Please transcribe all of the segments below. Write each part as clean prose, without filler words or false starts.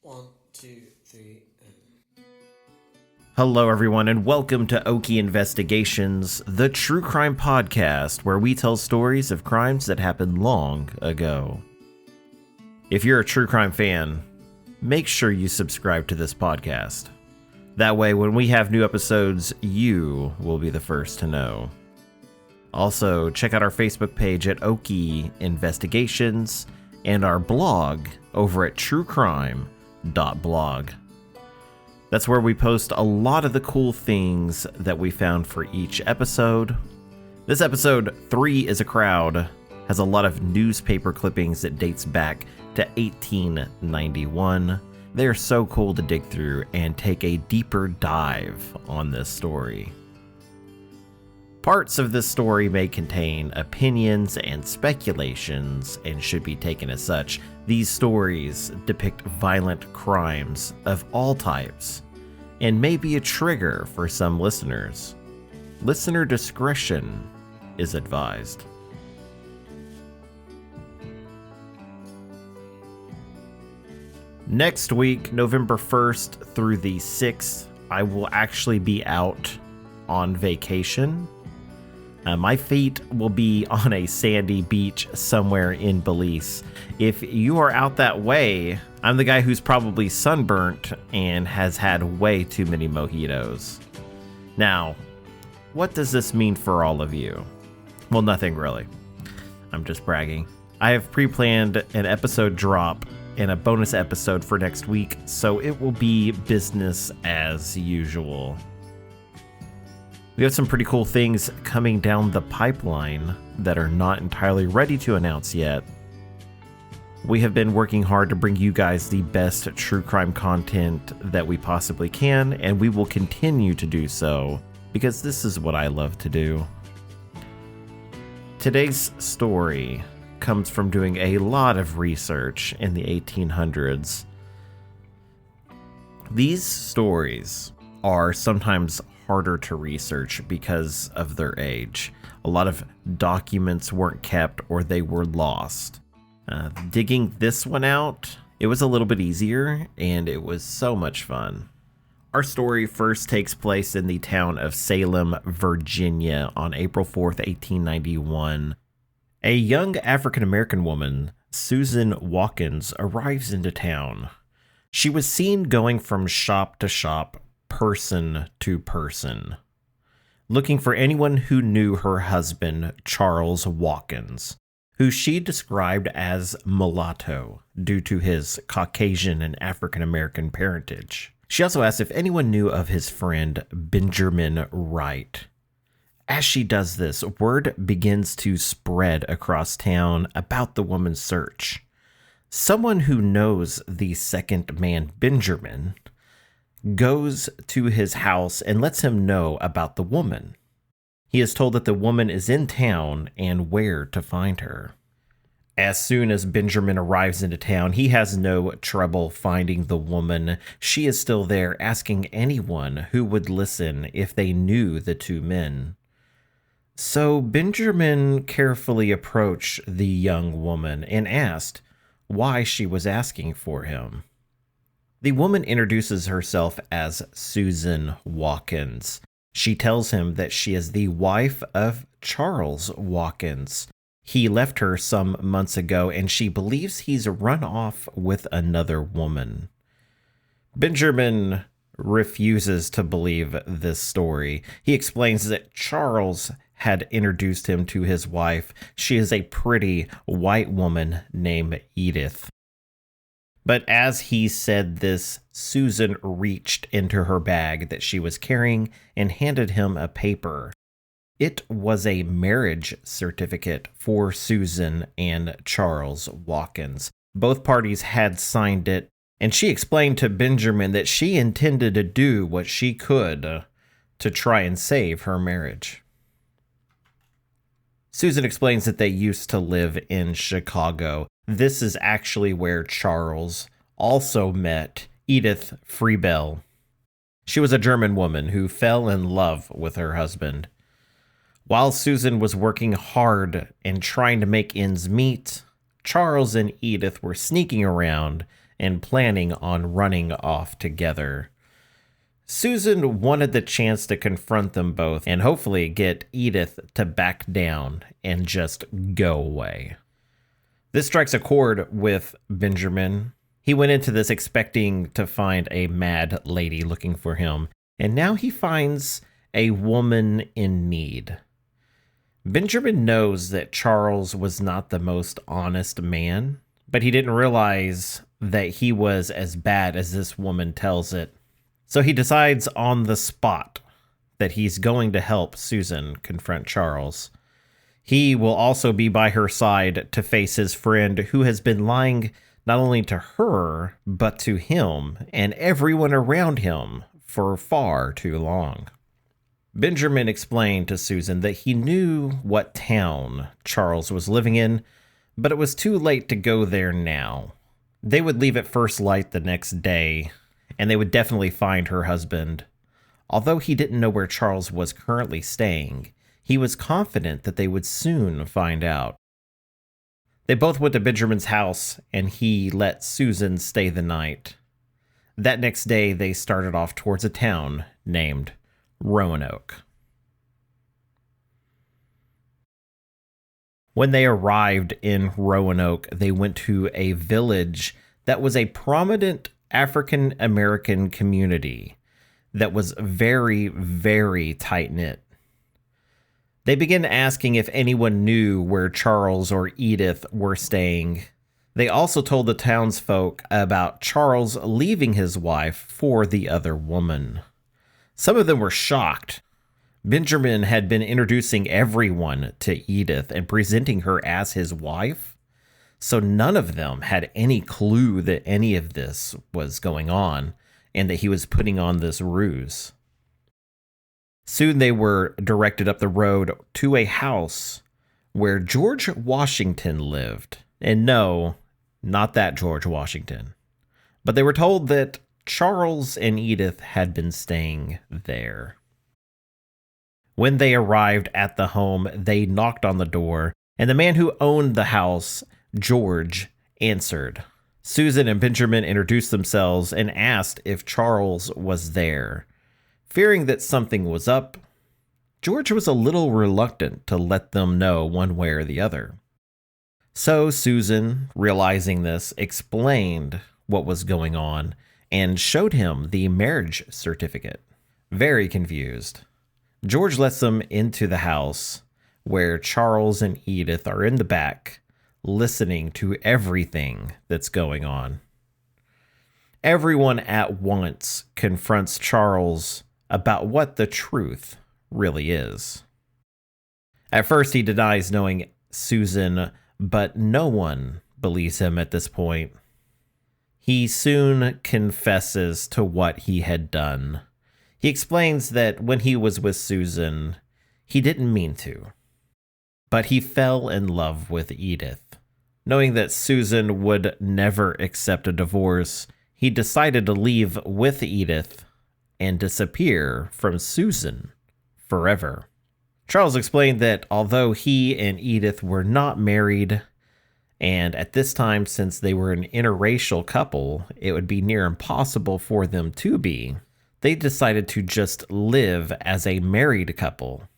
1, 2, 3, Hello, everyone, and welcome to Okie Investigations, the true crime podcast where we tell stories of crimes that happened long ago. If you're a true crime fan, make sure you subscribe to this podcast. That way, when we have new episodes, you will be the first to know. Also, check out our Facebook page at Okie Investigations and our blog over at TrueCrime.Blog. That's where we post a lot of the cool things that we found for each episode. This episode, 3 is a Crowd, has a lot of newspaper clippings that dates back to 1891. They are so cool to dig through and take a deeper dive on this story. Parts of this story may contain opinions and speculations and should be taken as such. These stories depict violent crimes of all types and may be a trigger for some listeners. Listener discretion is advised. Next week, November 1st through the 6th, I will actually be out on vacation. My feet will be on a sandy beach somewhere in Belize. If you are out that way, I'm the guy who's probably sunburnt and has had way too many mojitos. Now, what does this mean for all of you? Well, nothing really. I'm just bragging. I have pre-planned an episode drop and a bonus episode for next week, so it will be business as usual. We have some pretty cool things coming down the pipeline that are not entirely ready to announce yet. We have been working hard to bring you guys the best true crime content that we possibly can, and we will continue to do so because this is what I love to do. Today's story comes from doing a lot of research in the 1800s. These stories are sometimes harder to research because of their age. A lot of documents weren't kept or they were lost. Digging this one out, it was a little bit easier and it was so much fun. Our story first takes place in the town of Salem, Virginia on April 4th, 1891. A young African-American woman, Susan Watkins, arrives into town. She was seen going from shop to shop, person to person, looking for anyone who knew her husband, Charles Watkins, who she described as mulatto due to his Caucasian and African-American parentage. She also asked if anyone knew of his friend, Benjamin Wright. As she does this, word begins to spread across town about the woman's search. Someone who knows the second man, Benjamin, goes to his house and lets him know about the woman. He is told that the woman is in town and where to find her. As soon as Benjamin arrives into town, he has no trouble finding the woman. She is still there, asking anyone who would listen if they knew the two men. So Benjamin carefully approached the young woman and asked why she was asking for him. The woman introduces herself as Susan Watkins. She tells him that she is the wife of Charles Watkins. He left her some months ago, and she believes he's run off with another woman. Benjamin refuses to believe this story. He explains that Charles had introduced him to his wife. She is a pretty white woman named Edith. But as he said this, Susan reached into her bag that she was carrying and handed him a paper. It was a marriage certificate for Susan and Charles Watkins. Both parties had signed it, and she explained to Benjamin that she intended to do what she could to try and save her marriage. Susan explains that they used to live in Chicago. This is actually where Charles also met Edith Freebell. She was a German woman who fell in love with her husband. While Susan was working hard and trying to make ends meet, Charles and Edith were sneaking around and planning on running off together. Susan wanted the chance to confront them both and hopefully get Edith to back down and just go away. This strikes a chord with Benjamin. He went into this expecting to find a mad lady looking for him, and now he finds a woman in need. Benjamin knows that Charles was not the most honest man, but he didn't realize that he was as bad as this woman tells it. So he decides on the spot that he's going to help Susan confront Charles. He will also be by her side to face his friend who has been lying not only to her, but to him and everyone around him for far too long. Benjamin explained to Susan that he knew what town Charles was living in, but it was too late to go there now. They would leave at first light the next day, and they would definitely find her husband. Although he didn't know where Charles was currently staying, he was confident that they would soon find out. They both went to Benjamin's house, and he let Susan stay the night. That next day, they started off towards a town named Roanoak. When they arrived in Roanoke, they went to a village that was a prominent African American community that was very, very tight-knit. They began asking if anyone knew where Charles or Edith were staying. They also told the townsfolk about Charles leaving his wife for the other woman. Some of them were shocked. Benjamin had been introducing everyone to Edith and presenting her as his wife, so none of them had any clue that any of this was going on and that he was putting on this ruse. Soon they were directed up the road to a house where George Washington lived. And no, not that George Washington. But they were told that Charles and Edith had been staying there. When they arrived at the home, they knocked on the door, and the man who owned the house, George, answered. Susan and Benjamin introduced themselves and asked if Charles was there. Fearing that something was up, George was a little reluctant to let them know one way or the other. So Susan, realizing this, explained what was going on and showed him the marriage certificate. Very confused, George lets them into the house where Charles and Edith are in the back, listening to everything that's going on. Everyone at once confronts Charles about what the truth really is. At first, he denies knowing Susan, but no one believes him at this point. He soon confesses to what he had done. He explains that when he was with Susan, he didn't mean to, but he fell in love with Edith. Knowing that Susan would never accept a divorce, he decided to leave with Edith and disappear from Susan forever. Charles explained that although he and Edith were not married, and at this time, since they were an interracial couple, it would be near impossible for them to be, they decided to just live as a married couple.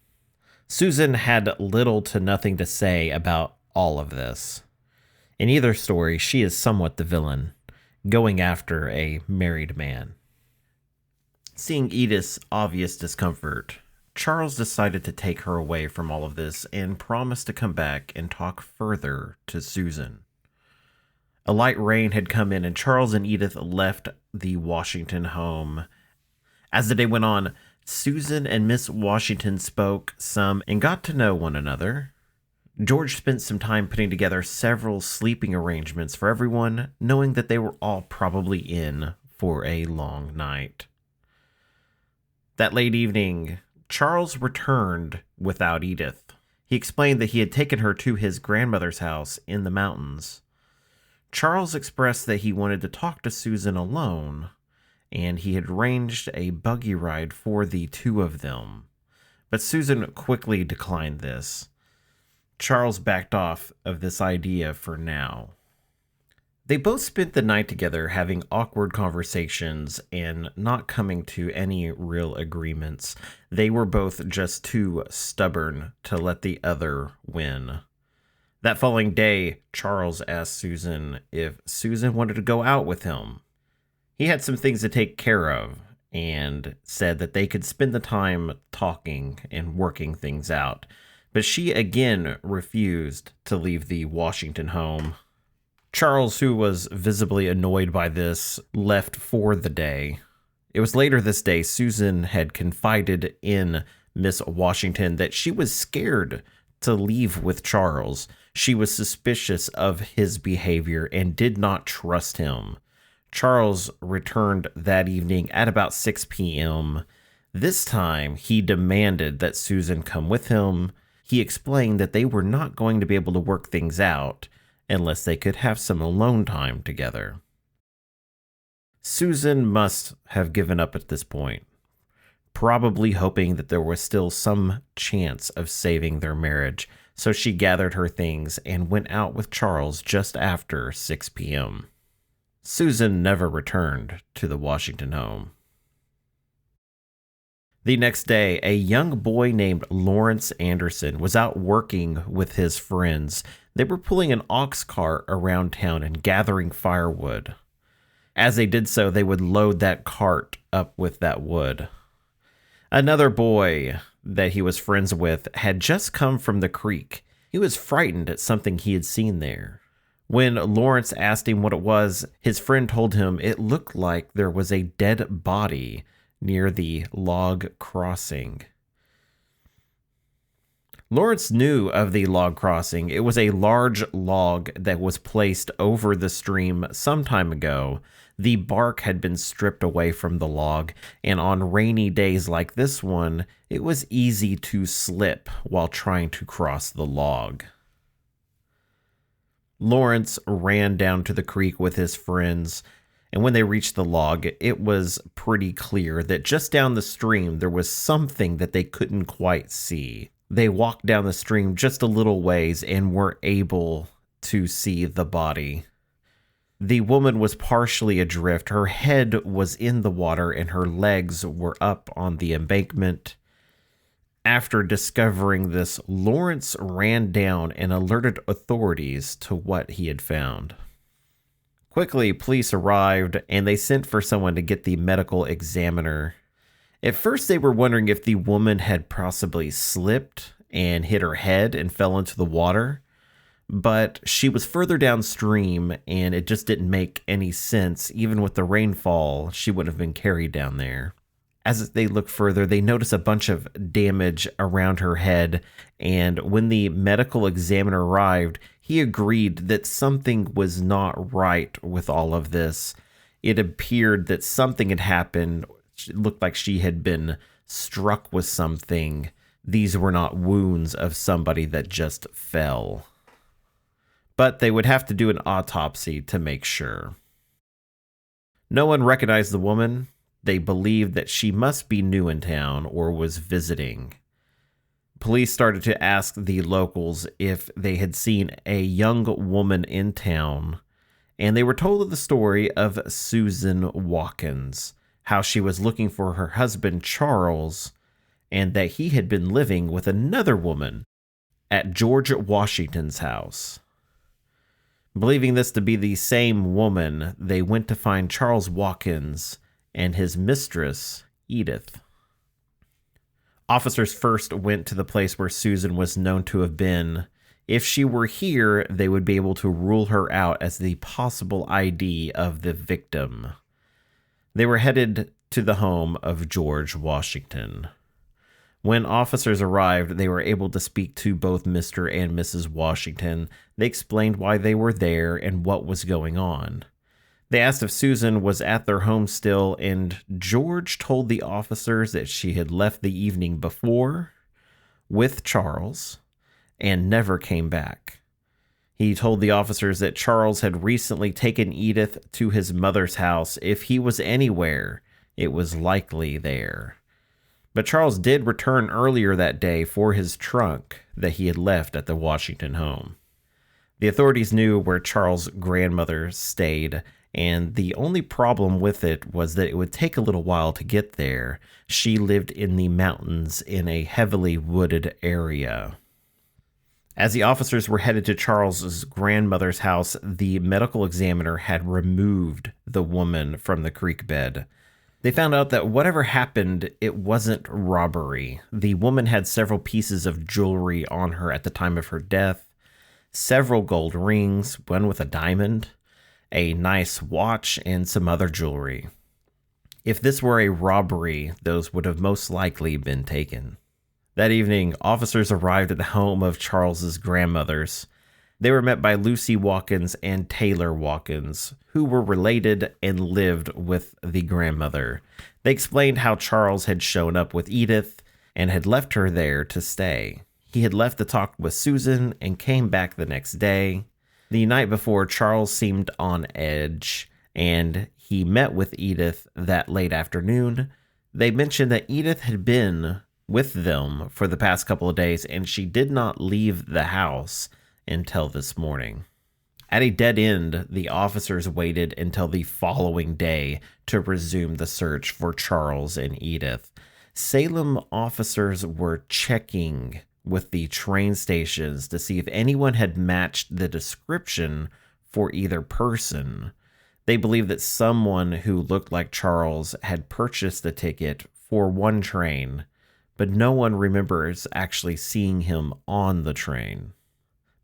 Susan had little to nothing to say about all of this. In either story, she is somewhat the villain, going after a married man. Seeing Edith's obvious discomfort, Charles decided to take her away from all of this and promised to come back and talk further to Susan. A light rain had come in and Charles and Edith left the Washington home. As the day went on, Susan and Miss Washington spoke some and got to know one another. George spent some time putting together several sleeping arrangements for everyone, knowing that they were all probably in for a long night. That late evening, Charles returned without Edith. He explained that he had taken her to his grandmother's house in the mountains. Charles expressed that he wanted to talk to Susan alone, and he had arranged a buggy ride for the two of them. But Susan quickly declined this. Charles backed off of this idea for now. They both spent the night together having awkward conversations and not coming to any real agreements. They were both just too stubborn to let the other win. That following day, Charles asked Susan if Susan wanted to go out with him. He had some things to take care of and said that they could spend the time talking and working things out. But she again refused to leave the Washington home. Charles, who was visibly annoyed by this, left for the day. It was later this day Susan had confided in Miss Washington that she was scared to leave with Charles. She was suspicious of his behavior and did not trust him. Charles returned that evening at about 6 p.m. This time, he demanded that Susan come with him. He explained that they were not going to be able to work things out unless they could have some alone time together. Susan must have given up at this point, probably hoping that there was still some chance of saving their marriage, so she gathered her things and went out with Charles just after 6 p.m. Susan never returned to the Washington home. The next day, a young boy named Lawrence Anderson was out working with his friends. They were pulling an ox cart around town and gathering firewood. As they did so, they would load that cart up with that wood. Another boy that he was friends with had just come from the creek. He was frightened at something he had seen there. When Lawrence asked him what it was, his friend told him it looked like there was a dead body near the log crossing. Lawrence knew of the log crossing. It was a large log that was placed over the stream some time ago. The bark had been stripped away from the log, and on rainy days like this one, it was easy to slip while trying to cross the log. Lawrence ran down to the creek with his friends, and when they reached the log, it was pretty clear that just down the stream there was something that they couldn't quite see. They walked down the stream just a little ways and were able to see the body. The woman was partially adrift. Her head was in the water and her legs were up on the embankment. After discovering this, Lawrence ran down and alerted authorities to what he had found. Quickly, police arrived and they sent for someone to get the medical examiner. At first, they were wondering if the woman had possibly slipped and hit her head and fell into the water, but she was further downstream and it just didn't make any sense. Even with the rainfall, she wouldn't have been carried down there. As they looked further, they noticed a bunch of damage around her head, and when the medical examiner arrived, he agreed that something was not right with all of this. It appeared that something had happened. It looked like she had been struck with something. These were not wounds of somebody that just fell. But they would have to do an autopsy to make sure. No one recognized the woman. They believed that she must be new in town or was visiting. Police started to ask the locals if they had seen a young woman in town, and they were told of the story of Susan Watkins, how she was looking for her husband Charles, and that he had been living with another woman at George Washington's house. Believing this to be the same woman, they went to find Charles Watkins and his mistress, Edith. Officers first went to the place where Susan was known to have been. If she were here, they would be able to rule her out as the possible ID of the victim. They were headed to the home of George Washington. When officers arrived, they were able to speak to both Mr. and Mrs. Washington. They explained why they were there and what was going on. They asked if Susan was at their home still, and George told the officers that she had left the evening before with Charles and never came back. He told the officers that Charles had recently taken Edith to his mother's house. If he was anywhere, it was likely there. But Charles did return earlier that day for his trunk that he had left at the Washington home. The authorities knew where Charles' grandmother stayed, and the only problem with it was that it would take a little while to get there. She lived in the mountains in a heavily wooded area. As the officers were headed to Charles's grandmother's house, the medical examiner had removed the woman from the creek bed. They found out that whatever happened, it wasn't robbery. The woman had several pieces of jewelry on her at the time of her death, several gold rings, one with a diamond, a nice watch, and some other jewelry. If this were a robbery, those would have most likely been taken. That evening, officers arrived at the home of Charles's grandmothers. They were met by Lucy Watkins and Taylor Watkins, who were related and lived with the grandmother. They explained how Charles had shown up with Edith and had left her there to stay. He had left to talk with Susan and came back the next day. The night before, Charles seemed on edge, and he met with Edith that late afternoon. They mentioned that Edith had been with them for the past couple of days, and she did not leave the house until this morning. At a dead end, the officers waited until the following day to resume the search for Charles and Edith. Salem officers were checking with the train stations to see if anyone had matched the description for either person. They believed that someone who looked like Charles had purchased the ticket for one train, but no one remembers actually seeing him on the train.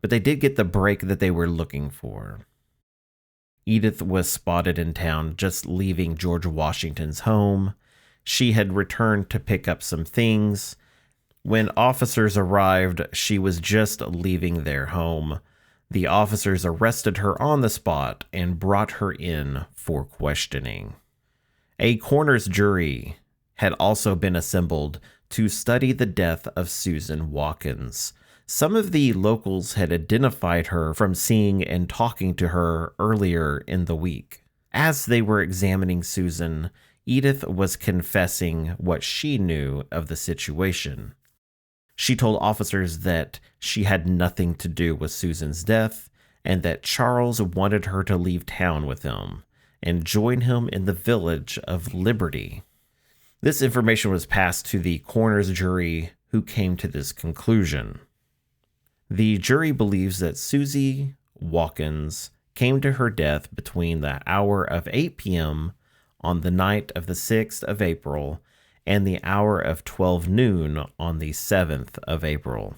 But they did get the break that they were looking for. Edith was spotted in town just leaving George Washington's home. She had returned to pick up some things. When officers arrived, she was just leaving their home. The officers arrested her on the spot and brought her in for questioning. A coroner's jury had also been assembled to study the death of Susan Watkins. Some of the locals had identified her from seeing and talking to her earlier in the week. As they were examining Susan, Edith was confessing what she knew of the situation. She told officers that she had nothing to do with Susan's death and that Charles wanted her to leave town with him and join him in the village of Liberty. This information was passed to the coroner's jury, who came to this conclusion. The jury believes that Susie Watkins came to her death between the hour of 8 p.m. on the night of the 6th of April and the hour of 12 noon on the 7th of April,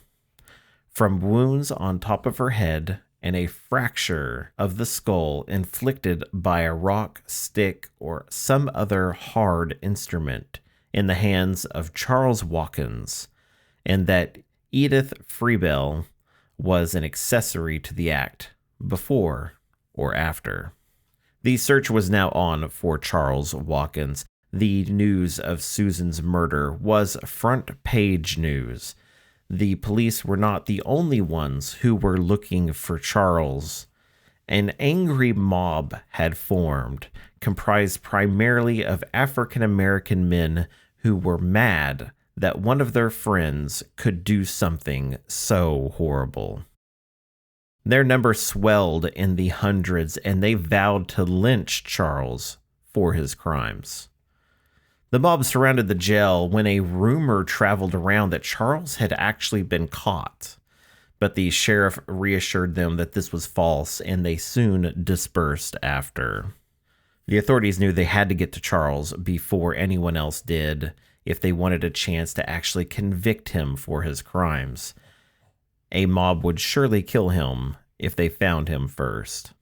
from wounds on top of her head and a fracture of the skull inflicted by a rock, stick, or some other hard instrument in the hands of Charles Watkins, and that Edith Freebell was an accessory to the act, before or after. The search was now on for Charles Watkins. The news of Susan's murder was front page news. The police were not the only ones who were looking for Charles. An angry mob had formed, comprised primarily of African American men who were mad that one of their friends could do something so horrible. Their number swelled in the hundreds, and they vowed to lynch Charles for his crimes. The mob surrounded the jail when a rumor traveled around that Charles had actually been caught, but the sheriff reassured them that this was false, and they soon dispersed after. The authorities knew they had to get to Charles before anyone else did if they wanted a chance to actually convict him for his crimes. A mob would surely kill him if they found him first.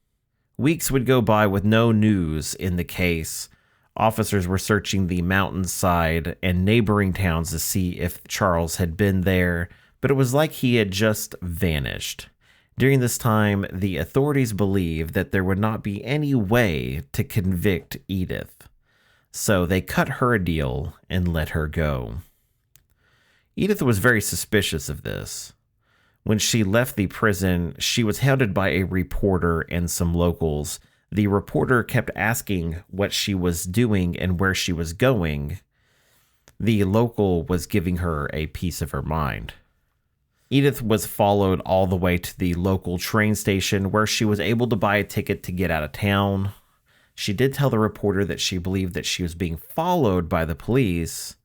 Weeks would go by with no news in the case. Officers were searching the mountainside and neighboring towns to see if Charles had been there, but it was like he had just vanished. During this time, the authorities believed that there would not be any way to convict Edith, so they cut her a deal and let her go. Edith was very suspicious of this. When she left the prison, she was hounded by a reporter and some locals. The reporter kept asking what she was doing and where she was going. The local was giving her a piece of her mind. Edith was followed all the way to the local train station where she was able to buy a ticket to get out of town. She did tell the reporter that she believed that she was being followed by the police.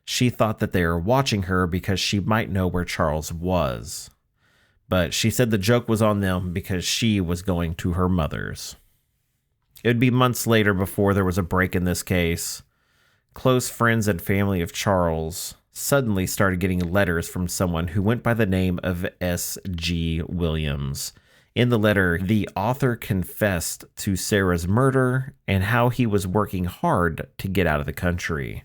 She thought that they were watching her because she might know where Charles was. But she said the joke was on them because she was going to her mother's. It would be months later before there was a break in this case. Close friends and family of Charles suddenly started getting letters from someone who went by the name of S.G. Williams. In the letter, the author confessed to Sarah's murder and how he was working hard to get out of the country.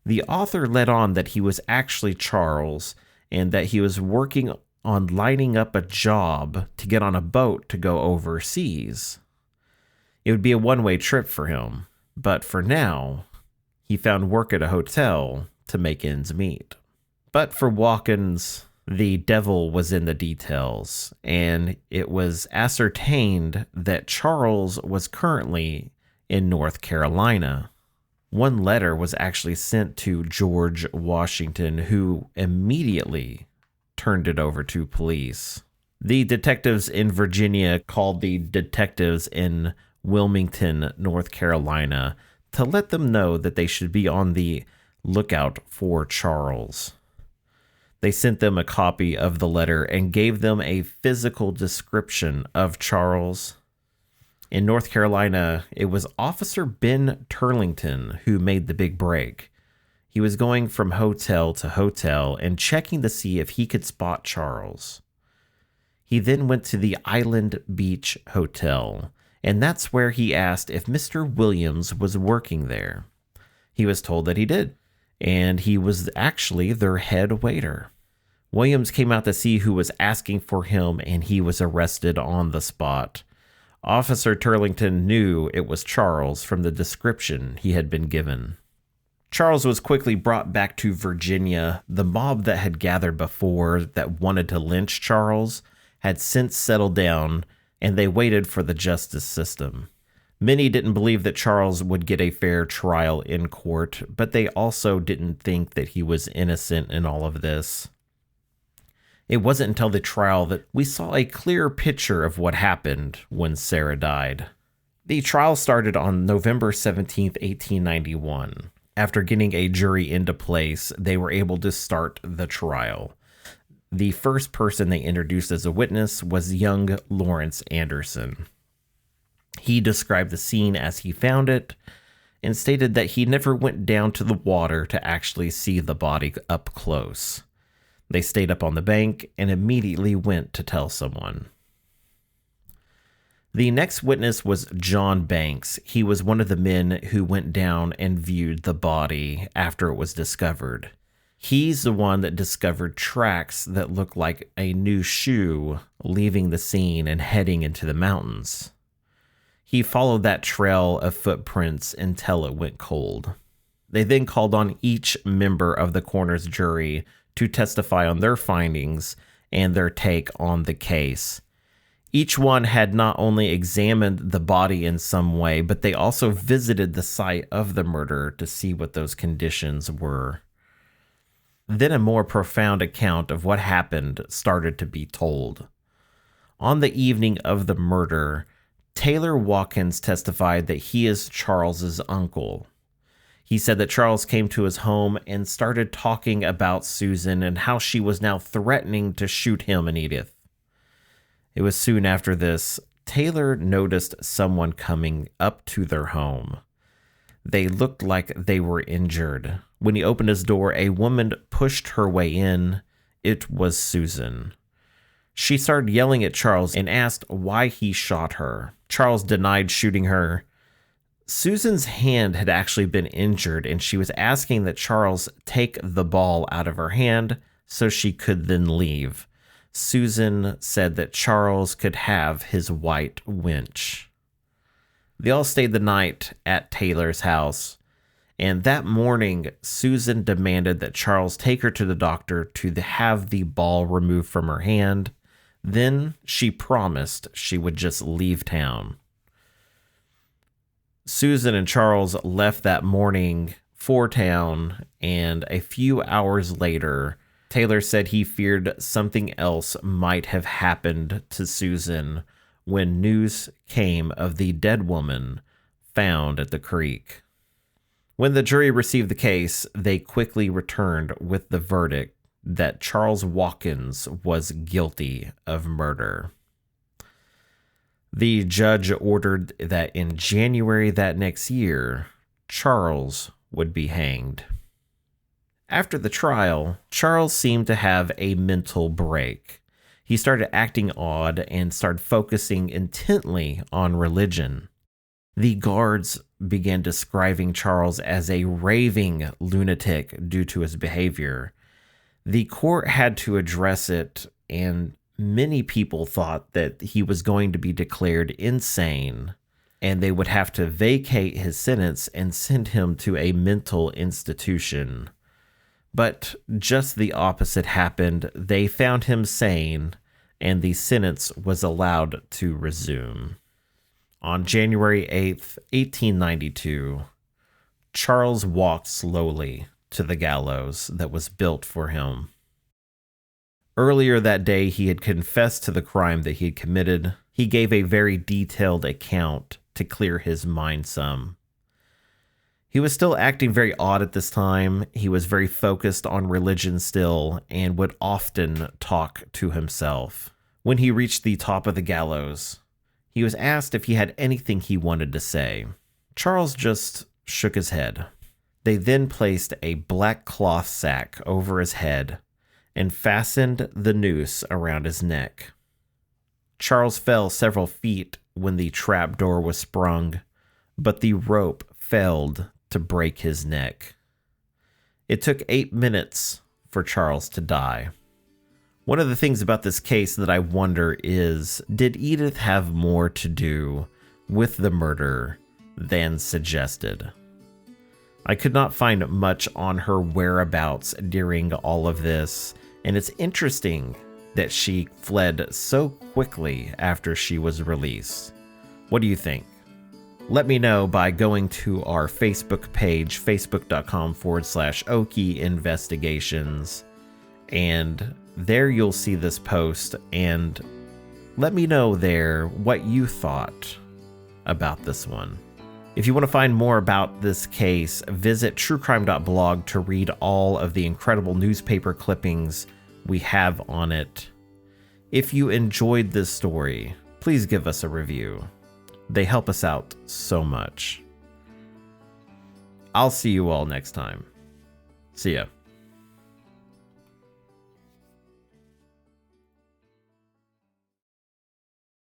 The author let on that he was actually Charles and that he was working on lining up a job to get on a boat to go overseas. It would be a one-way trip for him, but for now, he found work at a hotel to make ends meet. But for Watkins, the devil was in the details, and it was ascertained that Charles was currently in North Carolina. One letter was actually sent to George Washington, who immediately turned it over to police. The detectives in Virginia called the detectives in Wilmington, North Carolina, to let them know that they should be on the lookout for Charles. They sent them a copy of the letter and gave them a physical description of Charles. In North Carolina, it was Officer Ben Turlington who made the big break. He was going from hotel to hotel and checking to see if he could spot Charles. He then went to the Island Beach Hotel, and that's where he asked if Mr. Williams was working there. He was told that he did, and he was actually their head waiter. Williams came out to see who was asking for him, and he was arrested on the spot. Officer Turlington knew it was Charles from the description he had been given. Charles was quickly brought back to Virginia. The mob that had gathered before that wanted to lynch Charles had since settled down, and they waited for the justice system. Many didn't believe that Charles would get a fair trial in court, but they also didn't think that he was innocent in all of this. It wasn't until the trial that we saw a clear picture of what happened when Sarah died. The trial started on November 17, 1891. After getting a jury into place, they were able to start the trial. The first person they introduced as a witness was young Lawrence Anderson. He described the scene as he found it and stated that he never went down to the water to actually see the body up close. They stayed up on the bank and immediately went to tell someone. The next witness was John Banks. He was one of the men who went down and viewed the body after it was discovered. He's the one that discovered tracks that looked like a new shoe leaving the scene and heading into the mountains. He followed that trail of footprints until it went cold. They then called on each member of the coroner's jury to testify on their findings and their take on the case. Each one had not only examined the body in some way, but they also visited the site of the murder to see what those conditions were. Then a more profound account of what happened started to be told. On the evening of the murder, Taylor Watkins testified that he is Charles's uncle. He said that Charles came to his home and started talking about Susan and how she was now threatening to shoot him and Edith. It was soon after this, Taylor noticed someone coming up to their home. They looked like they were injured. When he opened his door, a woman pushed her way in. It was Susan. She started yelling at Charles and asked why he shot her. Charles denied shooting her. Susan's hand had actually been injured, and she was asking that Charles take the ball out of her hand so she could then leave. Susan said that Charles could have his white winch. They all stayed the night at Taylor's house, and that morning, Susan demanded that Charles take her to the doctor to have the ball removed from her hand. Then she promised she would just leave town. Susan and Charles left that morning for town, and a few hours later, Taylor said he feared something else might have happened to Susan when news came of the dead woman found at the creek. When the jury received the case, they quickly returned with the verdict that Charles Watkins was guilty of murder. The judge ordered that in January that next year, Charles would be hanged. After the trial, Charles seemed to have a mental break. He started acting odd and started focusing intently on religion. The guards began describing Charles as a raving lunatic due to his behavior. The court had to address it, and many people thought that he was going to be declared insane, and they would have to vacate his sentence and send him to a mental institution. But just the opposite happened. They found him sane, and the sentence was allowed to resume. On January 8th, 1892, Charles walked slowly to the gallows that was built for him. Earlier that day, he had confessed to the crime that he had committed. He gave a very detailed account to clear his mind some. He was still acting very odd at this time. He was very focused on religion still and would often talk to himself. When he reached the top of the gallows, he was asked if he had anything he wanted to say. Charles just shook his head. They then placed a black cloth sack over his head and fastened the noose around his neck. Charles fell several feet when the trap door was sprung, but the rope failed to break his neck. It took 8 minutes for Charles to die. One of the things about this case that I wonder is, did Edith have more to do with the murder than suggested? I could not find much on her whereabouts during all of this, and it's interesting that she fled so quickly after she was released. What do you think? Let me know by going to our Facebook page, facebook.com/Okie Investigations, and there you'll see this post, and let me know there what you thought about this one. If you want to find more about this case, visit TrueCrime.Blog to read all of the incredible newspaper clippings we have on it. If you enjoyed this story, please give us a review. They help us out so much. I'll see you all next time. See ya.